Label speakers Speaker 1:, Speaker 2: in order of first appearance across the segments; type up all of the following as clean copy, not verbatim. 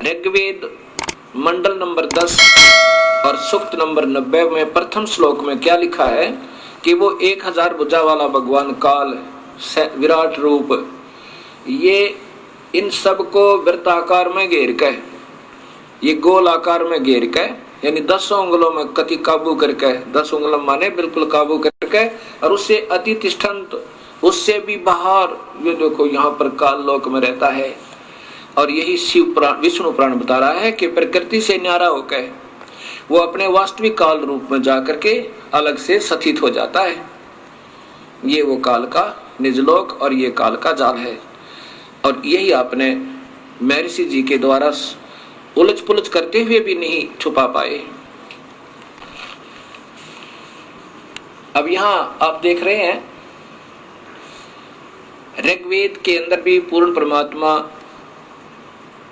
Speaker 1: ऋग्वेद मंडल number 10 और सूक्त number 90 में प्रथम श्लोक में क्या लिखा है कि वो 1000 भुजा वाला भगवान काल विराट रूप, ये इन सब को वृत्ताकार में घेर के, ये गोल आकार में घेर के, यानी 10 उंगलों में कति काबू करके, 10 उंगलों माने बिल्कुल काबू करके, और उससे अति तिष्ठन्त, उससे भी बाहर ये देखो यहाँ पर काल लोक में रहता है। और यही शिव पुराण विष्णु पुराण बता रहा है कि प्रकृति से न्यारा होकर वो अपने वास्तविक काल रूप में जाकर के अलग से स्थित हो जाता है। ये वो काल का निजलोक और ये काल का जाल है। और यही आपने महर्षि जी के द्वारा उलझ पुलझ करते हुए भी नहीं छुपा पाए। अब यहां आप देख रहे हैं ऋग्वेद के अंदर भी पूर्ण परमात्मा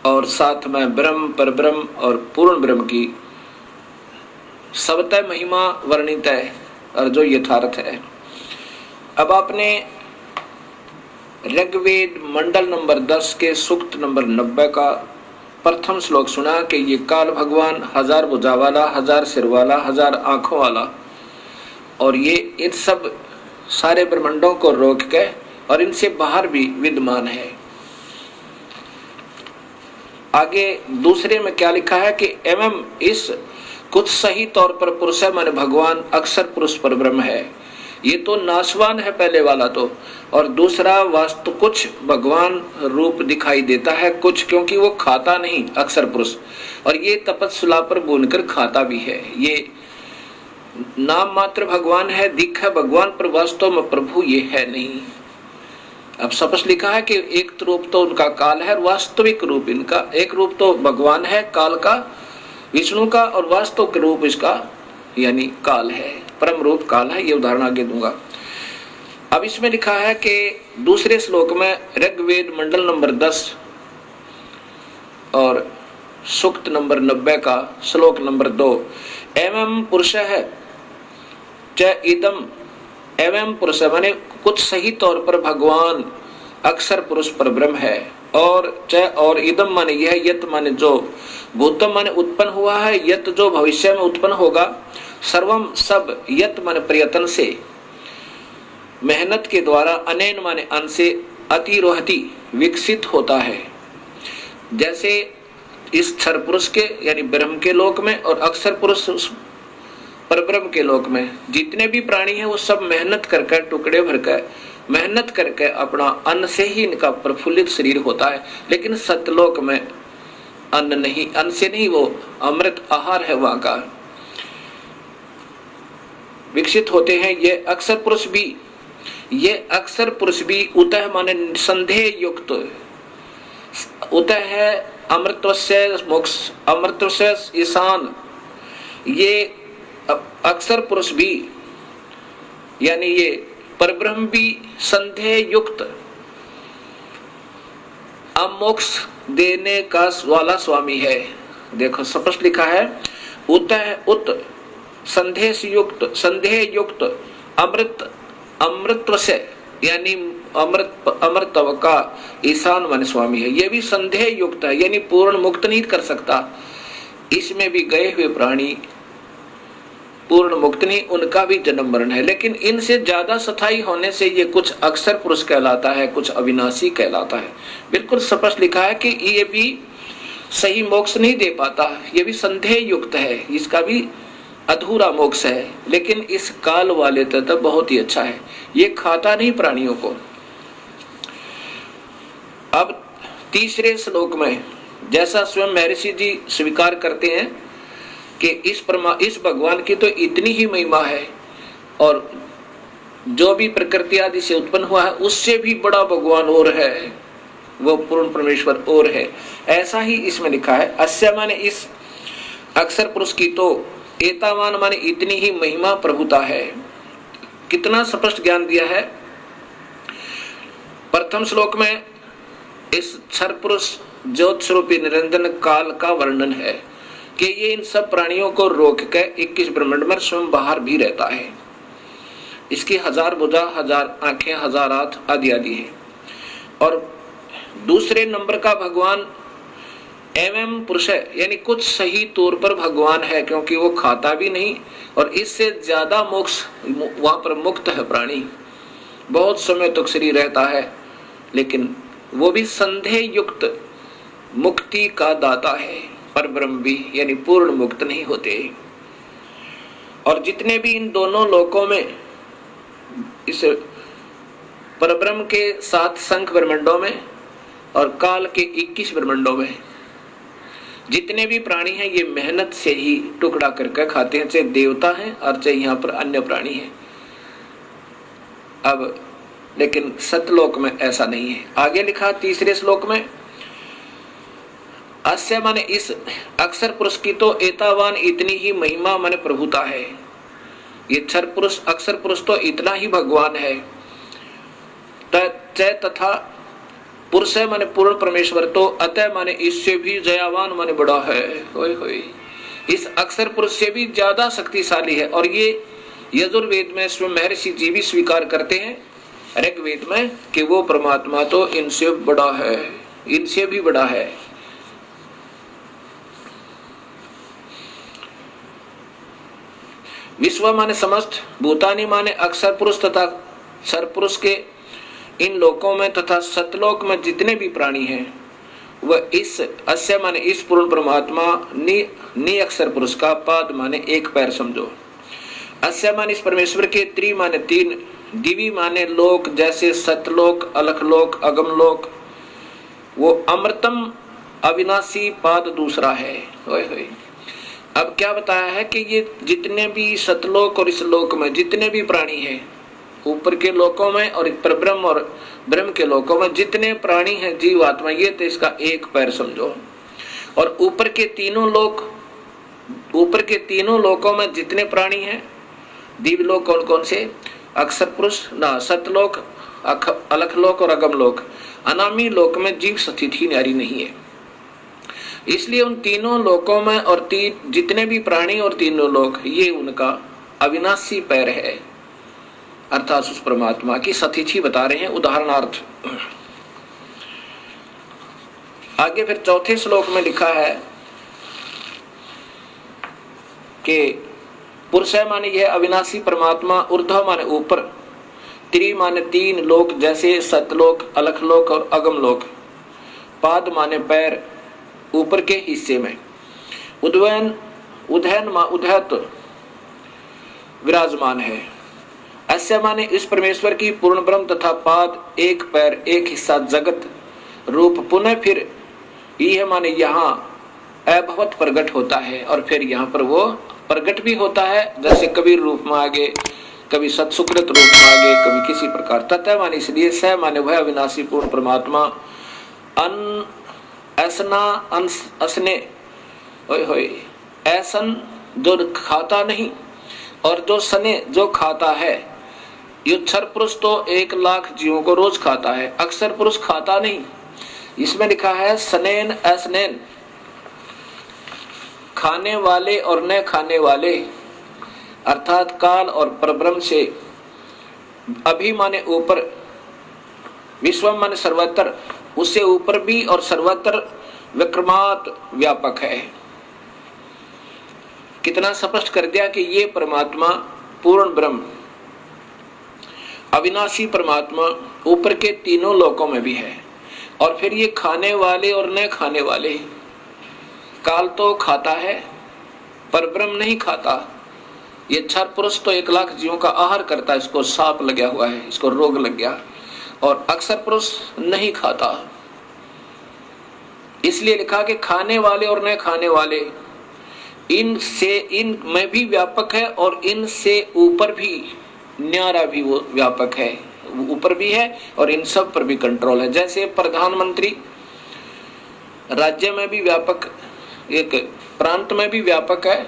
Speaker 1: और साथ में ब्रह्म, परब्रह्म और पूर्ण ब्रह्म की सबतः महिमा वर्णित है और जो यथार्थ है। अब आपने ऋग्वेद मंडल नंबर 10 के सूक्त नंबर 90 का प्रथम श्लोक सुना कि ये काल भगवान 1000 भुजा वाला, 1000 सिर वाला, 1000 आंखों वाला, और ये इन सब सारे ब्रह्मांडों को रोक के और इनसे बाहर भी विद्यमान है। आगे दूसरे में क्या लिखा है कि एवं इस कुछ सही तौर पर पुरुष माने भगवान अक्षर पुरुष पर ब्रह्म है। ये तो नाशवान है पहले वाला तो, और दूसरा वास्तु कुछ भगवान रूप दिखाई देता है कुछ, क्योंकि वो खाता नहीं अक्षर पुरुष, और ये तपस्या पर बुनकर खाता भी है। ये नाम मात्र भगवान है, दिख है भगवान, पर वास्तव में प्रभु ये है नहीं। अब स्पष्ट लिखा है कि एक रूप तो उनका काल है और वास्तविक रूप इनका, एक रूप तो भगवान है काल का, विष्णु का, और वास्तविक रूप इसका यानी काल है, परम रूप काल है। ये उदाहरण आगे दूंगा। अब इसमें लिखा है कि दूसरे श्लोक में ऋग्वेद मंडल नंबर 10 और सूक्त नंबर 90 का श्लोक नंबर 2, एवं पुरुष है च इदम, एवं पुरुष माने कुछ सही तौर पर भगवान अक्षर पुरुष पर ब्रह्म है, और च और इदम माने यह, यत माने जो, भूतम माने उत्पन्न हुआ है, यत जो भविष्य में उत्पन्न होगा, सर्वम सब, यत माने प्रयत्न से, मेहनत के द्वारा, अनैन माने अन से, अतिरोहति विकसित होता है। जैसे इस क्षर पुरुष के यानी ब्रह्म के लोक में और अक्षर पुरुष परब्रह्म के लोक में जितने भी प्राणी हैं वो सब मेहनत करके, टुकड़े भरकर मेहनत करके अपना अन्न से ही इनका प्रफुल्लित शरीर होता है। लेकिन सतलोक में अन्न नहीं, अन्न से नहीं, वो अमृत आहार है वहां का, विकसित होते हैं। ये अक्षर पुरुष भी उतः माने संदेह युक्त, उतः है अमृतस्य मोक्ष, अमृतस्य ईशान। ये अक्षर पुरुष भी यानी ये परब्रह्म भी संदेह युक्त अमोक्ष देने का वाला स्वामी है। देखो स्पष्ट लिखा है, उत संदेह युक्त अमृतत्व से यानी अमृतत्व का ईशान मन स्वामी है। ये भी संदेह युक्त है, यानी पूर्ण मुक्त नहीं कर सकता। इसमें भी गए हुए प्राणी पूर्ण मुक्त नहीं, उनका भी जन्म मरण है। लेकिन इनसे ज्यादा स्थायी होने से ये कुछ अक्षर पुरुष कहलाता है, कुछ अविनाशी कहलाता है। बिल्कुल स्पष्ट लिखा है कि ये भी सही मोक्ष नहीं दे पाता, ये भी संदेह युक्त है, इसका भी अधूरा मोक्ष है। लेकिन इस काल वाले तो बहुत ही अच्छा है, ये खाता नहीं प्राणियों को। अब तीसरे श्लोक में जैसा स्वयं महर्षि जी स्वीकार करते हैं कि इस भगवान की तो इतनी ही महिमा है, और जो भी प्रकृति आदि से उत्पन्न हुआ है उससे भी बड़ा भगवान और है, वो पूर्ण परमेश्वर और है। ऐसा ही इसमें लिखा है। अस्य माने इस अक्षर पुरुष की तो, एतावान माने इतनी ही महिमा प्रभुता है। कितना स्पष्ट ज्ञान दिया है। प्रथम श्लोक में इस क्षर पुरुष ज्योत स्वरूपी निरंजन काल का वर्णन है कि ये इन सब प्राणियों को रोक के 21 ब्रह्मांड में स्वयं बाहर भी रहता है। इसकी 1000 भुजा, 1000 आंखें, 1000 हाथ आदि आदि है। और दूसरे नंबर का भगवान एवं पुरुष यानी कुछ सही तौर पर भगवान है, क्योंकि वो खाता भी नहीं और इससे ज्यादा मोक्ष वहां पर मुक्त है प्राणी। बहुत समय तक शरीर रहता है, लेकिन वो भी संदेह युक्त मुक्ति का दाता है। पर ब्रह्म भी यानी पूर्ण मुक्त नहीं होते। और जितने भी इन दोनों लोकों में, इस परब्रह्म के 7 संख्य ब्रह्मंडों में और काल के 21 ब्रह्मंडों में जितने भी प्राणी हैं, ये मेहनत से ही टुकड़ा करके खाते हैं, चाहे देवता हैं और चाहे यहाँ पर अन्य प्राणी हैं। अब लेकिन सतलोक में ऐसा नहीं है। आगे लिखा 3 श्लोक में, अस्य माने इस अक्षर पुरुष की तो एतावान इतनी ही महिमा माने प्रभुता है। ये अक्षर पुरुष तो इतना ही भगवान है। तथा पुरुष माने पूर्ण परमेश्वर तो अतः माने इससे भी जयावान माने बड़ा है। होय होय, इस अक्षर पुरुष से भी ज्यादा शक्तिशाली है। और ये यजुर्वेद में स्वयं महर्षि जी भी स्वीकार करते हैं ऋग्वेद में कि वो परमात्मा तो इनसे बड़ा है, इनसे भी बड़ा है। विश्व माने समस्त, भूतानी माने अक्षर पुरुष तथा सरपुरुष के इन लोकों में तथा सतलोक में जितने भी प्राणी हैं, वह इस अस्य माने इस पूर्ण परमात्मा नि अक्षर पुरुष का पाद माने एक पैर समझो। अस्य माने इस परमेश्वर के त्रि माने 3, दिवी माने लोक जैसे सतलोक, अलखलोक, अगमलोक, वो अमृतम अविनाशी पाद दूसरा है। होय होय। अब क्या बताया है कि ये जितने भी सतलोक और इस लोक में जितने भी प्राणी हैं, ऊपर के लोकों में और परब्रह्म और ब्रह्म के लोकों में जितने प्राणी हैं, जीव आत्मा, ये तो इसका एक पैर समझो। और ऊपर के तीनों लोकों में जितने प्राणी हैं, दिव्य लोक कौन कौन से, अक्षर पुरुष ना, सतलोक, अलखलोक और अगमलोक। अनामी लोक में जीव स्थिति नारी नहीं है। इसलिए उन तीनों लोकों में और जितने भी प्राणी और तीनों लोक, ये उनका अविनाशी पैर है, अर्थात उस परमात्मा की स्थिति बता रहे हैं उदाहरणार्थ। आगे फिर 4 श्लोक में लिखा है कि पुरुष माने यह अविनाशी परमात्मा, ऊर्ध्व माने ऊपर, त्रि माने 3 लोक जैसे सतलोक, अलखलोक और अगमलोक, पाद माने पैर ऊपर के हिस्से में, उदयन उदयत विराजमान है। अस्य माने इस परमेश्वर की पूर्ण ब्रह्म तथा पाद एक पैर एक हिस्सा जगत रूप पुनः फिर यह माने यहाँ अभवत प्रकट होता है। और फिर यहाँ पर वो प्रकट भी होता है, जैसे कबीर रूप में आगे, कभी सत्सुकृत रूप में आगे, कभी किसी प्रकार। तथा माने इसलिए स माने वह अविनाशी पूर्ण परमात्मा असने होय होय, ऐसन जो खाता नहीं और जो सने जो खाता है। युक्षर पुरुष तो 1 लाख जीवों को रोज खाता है, अक्षर पुरुष खाता नहीं। इसमें लिखा है सनेन असनेन, खाने वाले और न खाने वाले, अर्थात काल और परब्रह्म से अभी माने ऊपर, विश्व माने सर्वत्र, उससे ऊपर भी और सर्वत्र विक्रमात व्यापक है। कितना स्पष्ट कर दिया कि ये परमात्मा पूर्ण ब्रह्म अविनाशी परमात्मा ऊपर के तीनों लोकों में भी है। और फिर ये खाने वाले और न खाने वाले, काल तो खाता है पर ब्रह्म नहीं खाता। ये क्षर पुरुष तो 1 लाख जीवों का आहार करता है, इसको सांप लगा हुआ है, इसको रोग लग गया, और अक्षर पुरुष नहीं खाता। इसलिए लिखा कि खाने वाले और न खाने वाले, इन में भी व्यापक है और इनसे ऊपर भी न्यारा भी वो व्यापक है, ऊपर भी है और इन सब पर भी कंट्रोल है। जैसे प्रधानमंत्री राज्य में भी व्यापक, एक प्रांत में भी व्यापक है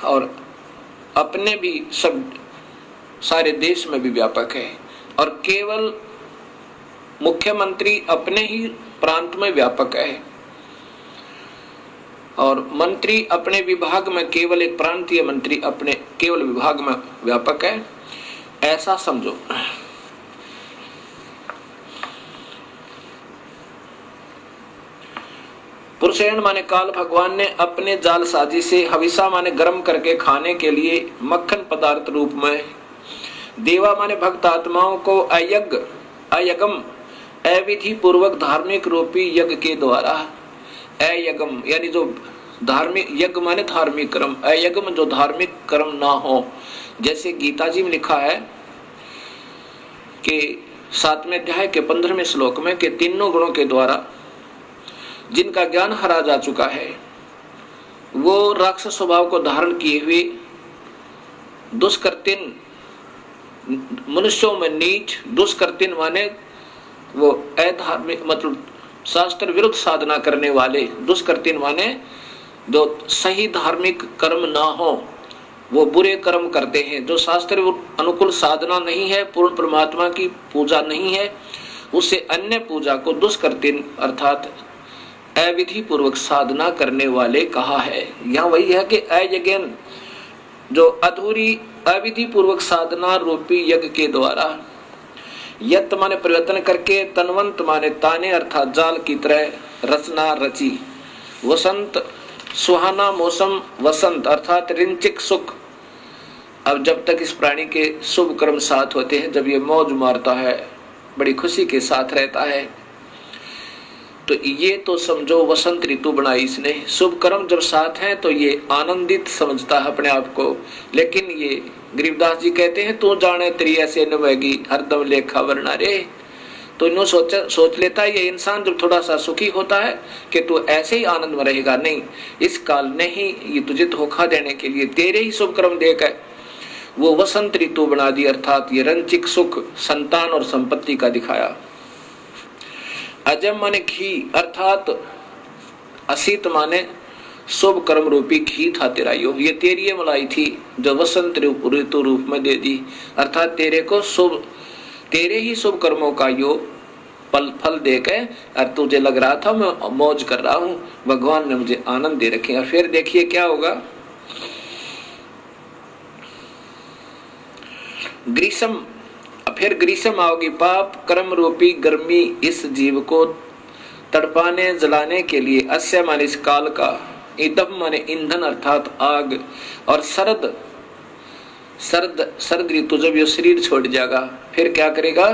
Speaker 1: और अपने भी सब सारे देश में भी व्यापक है। और केवल मुख्यमंत्री अपने ही प्रांत में व्यापक है और मंत्री अपने विभाग में, केवल एक प्रांतीय मंत्री अपने केवल विभाग में व्यापक है, ऐसा समझो। पुरुषेण माने काल भगवान ने अपने जाल साजी से हविषा माने गर्म करके खाने के लिए मक्खन पदार्थ रूप में, देवा माने भक्त आत्माओं को अयगम अविधि पूर्वक धार्मिक रूपी यज्ञ के द्वारा, अयगम यानी जो धार्मिक, यज्ञ माने धार्मिक कर्म, अयगम जो धार्मिक कर्म ना हो। जैसे गीता जी में लिखा है कि 7वें अध्याय के 15वें श्लोक में कि तीनों गुणों के द्वारा जिनका ज्ञान हरा जा चुका है वो राक्षस स्वभाव को धारण किए हुए दुष्कृतिन मनुष्यों में नीच, दुष्कृतिन माने वो अधार्मिक मतलब शास्त्र विरुद्ध साधना करने वाले, दुष्कृतिन माने जो सही धार्मिक कर्म ना हो वो बुरे कर्म करते हैं, जो शास्त्र अनुकूल साधना नहीं है, पूर्ण परमात्मा की पूजा नहीं है, उससे अन्य पूजा को दुष्कृतिन अर्थात अविधि पूर्वक साधना करने वाले कहा है। यहाँ वही है कि अयज्ञन जो अधूरी अविधि पूर्वक साधना रूपी यज्ञ के द्वारा, यत माने परिवर्तन करके, तनवंत माने ताने अर्थात जाल की तरह रचना रची, वसंत सुहाना मौसम, वसंत अर्थात रिंचिक सुख। अब जब तक इस प्राणी के शुभ कर्म साथ होते हैं, जब ये मौज मारता है, बड़ी खुशी के साथ रहता है, तो ये तो समझो वसंत ऋतु बनाई इसने। शुभ कर्म जब साथ हैं तो ये आनंदित समझता है अपने आप को। लेकिन ये गरीबदास जी कहते हैं तू जाने तेरी ऐसे नवेगी हरदम लेखा वरना रे। तो इन्हों सोच लेता है ये इंसान जब थोड़ा सा सुखी होता है कि तू ऐसे ही आनंद में रहेगा। नहीं, इस काल ने ही ये तुझे धोखा देने के लिए तेरे ही शुभ कर्म देकर वो वसंत ऋतु बना दी, अर्थात ये रंचिक सुख संतान और संपत्ति का दिखाया। अजम माने घी अर्थात असित माने शुभ कर्म रूपी घी था तेरा यो, ये तेरी ये मलाई थी जो वसंत ऋतु रूप में दे दी, अर्थात तेरे को शुभ, तेरे ही शुभ कर्मों का यो फल देकर और तुझे लग रहा था मैं मौज कर रहा हूं, भगवान ने मुझे आनंद दे रखे। और फिर देखिए क्या होगा, ग्रीष्म, फिर ग्रीष्म आओगी, पाप कर्म रूपी गर्मी इस जीव को तड़पाने जलाने के लिए, अस्य माने इस काल का, ईदम माने ईंधन अर्थात आग, और सर्द ऋतु जब ये शरीर छोड़ जाएगा फिर क्या करेगा,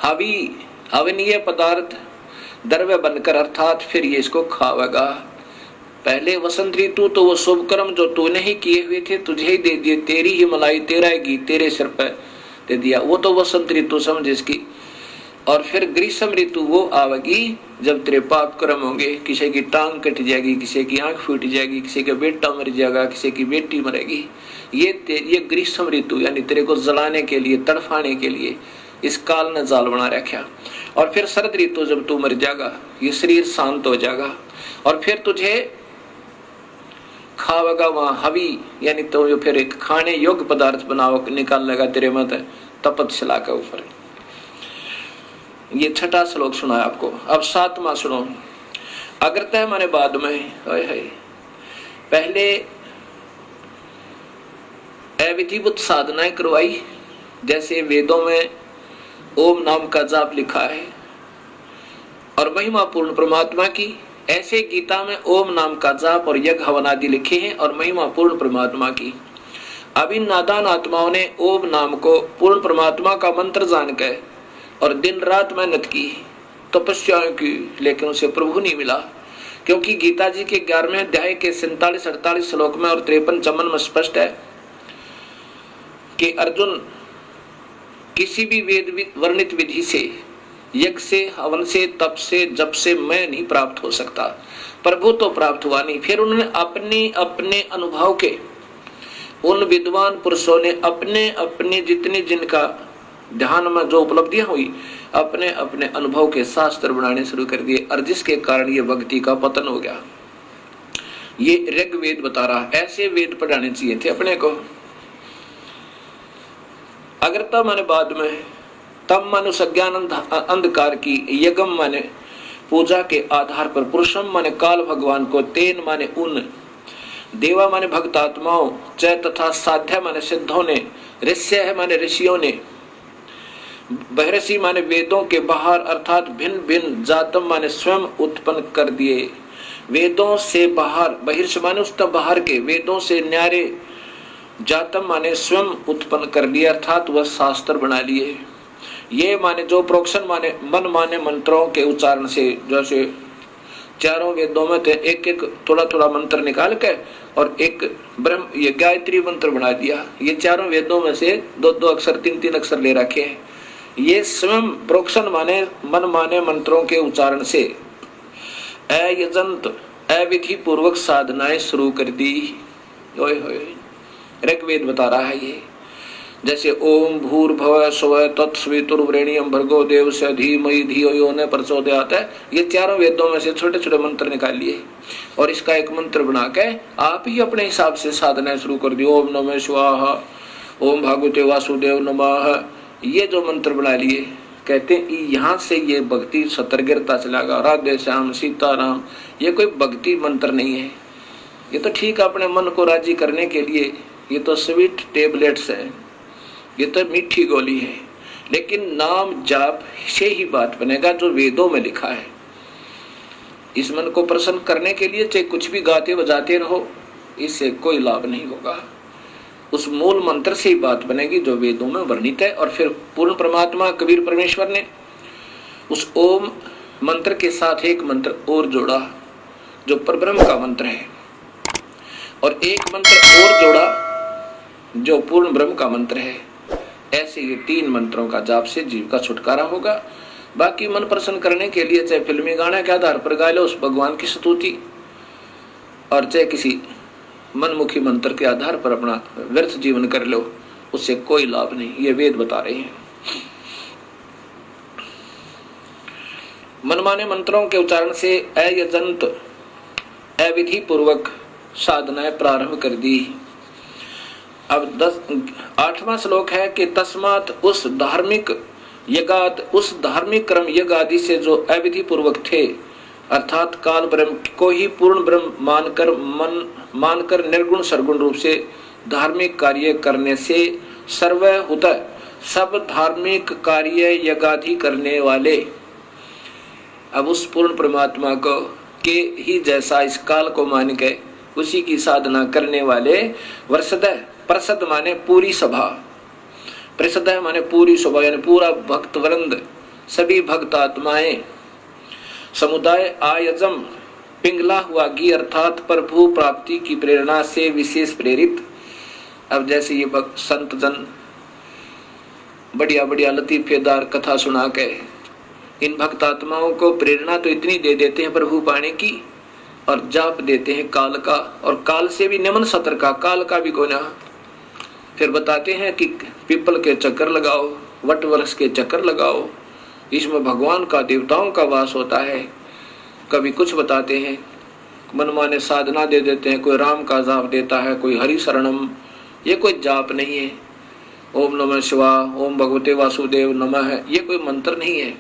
Speaker 1: हवनीय पदार्थ द्रव्य बनकर अर्थात फिर ये इसको खावेगा। पहले वसंत ऋतु तो वो शुभ कर्म जो तूने ही किए हुए थे तुझे ही दे दिए, तेरी ही मलाई, तेरा घी तेरे सिर पर दे दिया, वो तो वसंत ऋतु समझ इसकी। और फिर ग्रीष्म ऋतु वो आवेगी जब तेरे पाप कर्म होंगे, किसी की टांग कट जाएगी, किसी की आंख फूट जाएगी, किसी का बेटा मर जाएगा, किसी की बेटी मरेगी। ये ग्रीष्म ऋतु यानी तेरे को जलाने के लिए, तड़फाने के लिए इस काल ने जाल बना रखा। और फिर शरद ऋतु जब तू मर जाएगा, ये शरीर शांत हो जाएगा और फिर तुझे खावेगा वहां हवी, यानी तो फिर एक खाने योग्य पदार्थ बनाओ निकाल लेगा तेरे मत तपतशिला के ऊपर। ये छठा श्लोक सुना है आपको। अब सातवां सुनो। अग्रतः माने बाद में, पहले अविधिवत साधनाएं करवाई, जैसे वेदों में ओम नाम का जाप लिखा है और महिमा पूर्ण परमात्मा की, ऐसे गीता में ओम नाम का जाप और यज्ञ हवन आदि लिखे हैं और महिमा पूर्ण परमात्मा की। अब इन नादान आत्माओं ने ओम नाम को पूर्ण परमात्मा का मंत्र जानकर और दिन रात मेहनत की, तपस्याएं की, लेकिन उसे प्रभु नहीं मिला। क्योंकि गीता जी के 11वें अध्याय के 47-48 श्लोक में और 53-54 में स्पष्ट है कि अर्जुन किसी भी वेद वर्णित विधि से, यज्ञ से, हवन से, तप से, जप से मैं नहीं प्राप्त हो सकता, प्रभु तो प्राप्त हुआ नहीं। फिर उन्होंने अपने अपने अनुभव के, उन विद्वान पुरुषों ने अपने अपने जितने जिनका ध्यान में जो उपलब्धियां हुई, अपने अपने अनुभव के शास्त्र बनाने शुरू कर दिए और जिसके कारण ये भक्ति का पतन हो गया। ये ऋग्वेद बता रहा, ऐसे वेद पढ़ाने चाहिए थे अपने को। अग्रता माने बाद में, तम माने सज्ञान अंधकार की, यज्ञम माने पूजा के आधार पर, पुरुषम माने काल भगवान को, तेन माने उन, देवा माने भक्त आत्माओं, च तथा साध्य माने सिद्धों ने, ऋष्य है माने ऋषियों ने, बहरसी माने वेदों के बाहर अर्थात भिन्न भिन्न, जातम माने स्वयं उत्पन्न कर दिए। वेदों से बाहर, बहिर्ष माने उस तब बाहर के, वेदों से न्यारे, जातम माने स्वयं उत्पन्न कर लिया, अर्थात वह शास्त्र बना लिए। ये माने जो प्रोक्शन माने मन माने मंत्रों के उच्चारण से, जैसे चारों वेदों में थे एक एक थोड़ा थोड़ा मंत्र निकाल के और एक ब्रह्म ये गायत्री मंत्र बना दिया। ये चारों वेदों में से दो दो अक्षर तीन तीन अक्षर ले रखे हैं। ये स्वयं प्रोक्शन माने मन माने मंत्रों के उच्चारण से अयजंत अविधि पूर्वक साधनाएं शुरू कर दी। ऋग्वेद बता रहा है ये, जैसे ओम भूर्भुवः स्वः तत्सवितुर्वरेण्यं भर्गो देवस्य धीमहि धियो यो न प्रचोदयात्, ये चारों वेदों में से छोटे छोटे मंत्र निकाल लिए और इसका एक मंत्र बना के आप ही अपने हिसाब से साधना शुरू कर दी। ओम नमः शिवाय, ओम भगवते वासुदेव नमः, ये जो मंत्र बना लिए, कहते हैं यहाँ से ये भक्ति सतर गिरता चला गया। राधे श्याम सीताराम, ये कोई भक्ति मंत्र नहीं है, ये तो ठीक अपने मन को राजी करने के लिए, ये तो स्वीट टेबलेट्स है, ये तो मीठी गोली है। लेकिन नाम जाप से ही बात बनेगा जो वेदों में लिखा है। इस मन को प्रसन्न करने के लिए चाहे कुछ भी गाते बजाते रहो, इससे कोई लाभ नहीं होगा। उस मूल मंत्र से ही बात बनेगी जो वेदों में वर्णित है। और फिर पूर्ण परमात्मा कबीर परमेश्वर ने उस ओम मंत्र के साथ एक मंत्र और जोड़ा जो परब्रह्म का मंत्र है, और एक मंत्र और जोड़ा जो पूर्ण ब्रह्म का मंत्र है। ऐसे ये तीन मंत्रों का जाप से जीव का छुटकारा होगा। बाकी मन प्रसन्न करने के लिए चाहे फिल्मी गाने के आधार पर गा लो उस भगवान की स्तुति, और चाहे किसी मनमुखी मंत्र के आधार पर अपना व्यर्थ जीवन कर लो, उससे कोई लाभ नहीं। ये वेद बता रहे हैं। मनमाने मंत्रों के उच्चारण से अयजंत अविधि पूर्वक साधनाएं प्रारंभ कर दी। अब 8वां श्लोक है कि तस्मात उस धार्मिक यज्ञ, उस धार्मिक कर्म यज्ञ आदि से जो अविधि पूर्वक थे, अर्थात काल ब्रह्म को ही पूर्ण ब्रह्म मानकर निर्गुण सरगुण रूप से धार्मिक कार्य करने से सर्वहुत सब धार्मिक कार्य यज्ञादि करने वाले, अब उस पूर्ण परमात्मा को के ही जैसा इस काल को मान के उसी की साधना करने वाले वर्षद, प्रसद माने पूरी सभा, प्रसद माने पूरी सभा यानी पूरा भक्त वृंद, सभी भक्त आत्माएं, समुदाय आयजम पिंगला हुआ घी अर्थात प्रभु प्राप्ति की प्रेरणा से विशेष प्रेरित। अब जैसे ये भक्त संत जन बढ़िया बढ़िया लतीफेदार कथा सुना के इन भक्त आत्माओं को प्रेरणा तो इतनी दे देते हैं प्रभु पाने की, और जाप देते हैं काल का, और काल से भी निम्न सतर का, काल का भी कोना। फिर बताते हैं कि पीपल के चक्कर लगाओ, वट वृक्ष के चक्कर लगाओ, इसमें भगवान का देवताओं का वास होता है। कभी कुछ बताते हैं, मनमाने साधना दे देते हैं, कोई राम का जाप देता है, कोई हरि शरणम, ये कोई जाप नहीं है। ओम नमः शिवाय, ओम भगवते वासुदेव नमः, ये कोई मंत्र नहीं है।